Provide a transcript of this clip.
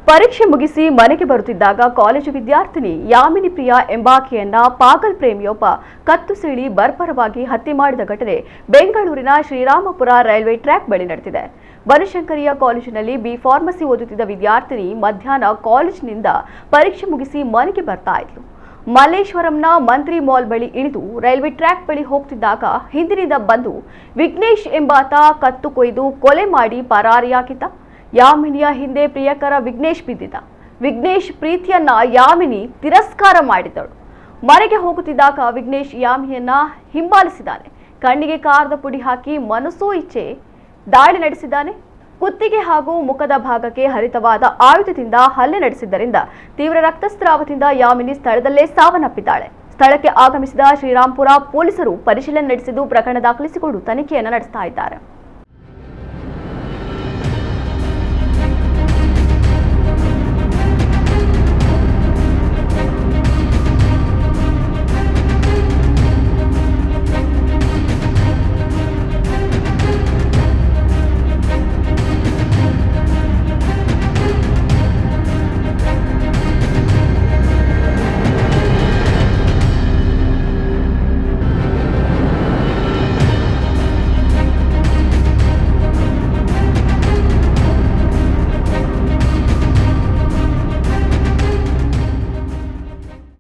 ಪರೀಕ್ಷೆ ಮುಗಿಸಿ ಮನೆಗೆ ಬರುತ್ತಿದ್ದಾಗ ಕಾಲೇಜು ವಿದ್ಯಾರ್ಥಿನಿ ಯಾಮಿನಿ ಪ್ರಿಯಾ ಎಂಬಾಕೆಯನ್ನ ಪಾಗಲ್ ಪ್ರೇಮಿಯೊಬ್ಬ ಕತ್ತು ಸೀಳಿ ಬರ್ಬರವಾಗಿ ಹತ್ಯೆ ಮಾಡಿದ ಘಟನೆ ಬೆಂಗಳೂರಿನ ಶ್ರೀರಾಮಪುರ ರೈಲ್ವೆ ಟ್ರ್ಯಾಕ್ ಬಳಿ ನಡೆದಿದೆ. ಬನಶಂಕರಿಯ ಕಾಲೇಜಿನಲ್ಲಿ ಬಿ ಫಾರ್ಮಸಿ ಓದುತ್ತಿದ್ದ ವಿದ್ಯಾರ್ಥಿನಿ ಮಧ್ಯಾಹ್ನ ಕಾಲೇಜಿನಿಂದ ಪರೀಕ್ಷೆ ಮುಗಿಸಿ ಮನೆಗೆ ಬರ್ತಾ ಇದ್ಲು. ಮಲ್ಲೇಶ್ವರಂನ ಮಂತ್ರಿ ಮಾಲ್ ಬಳಿ ಇಳಿದು ರೈಲ್ವೆ ಟ್ರ್ಯಾಕ್ ಬಳಿ ಹೋಗ್ತಿದ್ದಾಗ ಹಿಂದಿನಿಂದ ಬಂದು ವಿಘ್ನೇಶ್ ಎಂಬಾತ ಕತ್ತು ಕೊಯ್ದು ಕೊಲೆ ಮಾಡಿ ಪರಾರಿಯಾಗಿದ್ದ. ಯಾಮಿನಿಯ ಹಿಂದೆ ಪ್ರಿಯಕರ ವಿಘ್ನೇಶ್ ಬಿದ್ದಿದ್ದ. ವಿಘ್ನೇಶ್ ಪ್ರೀತಿಯನ್ನ ಯಾಮಿನಿ ತಿರಸ್ಕಾರ ಮಾಡಿದಳು. ಮನೆಗೆ ಹೋಗುತ್ತಿದ್ದಾಗ ವಿಘ್ನೇಶ್ ಯಾಮಿನಿಯನ್ನ ಹಿಂಬಾಲಿಸಿದ್ದಾನೆ. ಕಣ್ಣಿಗೆ ಕಾರದ ಪುಡಿ ಹಾಕಿ ಮನಸೋ ಇಚ್ಛೆ ದಾಳಿ ನಡೆಸಿದ್ದಾನೆ. ಕುತ್ತಿಗೆ ಹಾಗೂ ಮುಖದ ಭಾಗಕ್ಕೆ ಹರಿತವಾದ ಆಯುಧದಿಂದ ಹಲ್ಲೆ ನಡೆಸಿದ್ದರಿಂದ ತೀವ್ರ ರಕ್ತಸ್ರಾವದಿಂದ ಯಾಮಿನಿ ಸ್ಥಳದಲ್ಲೇ ಸಾವನ್ನಪ್ಪಿದ್ದಾಳೆ. ಸ್ಥಳಕ್ಕೆ ಆಗಮಿಸಿದ ಶ್ರೀರಾಂಪುರ ಪೊಲೀಸರು ಪರಿಶೀಲನೆ ನಡೆಸಿದ್ದು ಪ್ರಕರಣ ದಾಖಲಿಸಿಕೊಂಡು ತನಿಖೆಯನ್ನು ನಡೆಸ್ತಾ ಇದ್ದಾರೆ.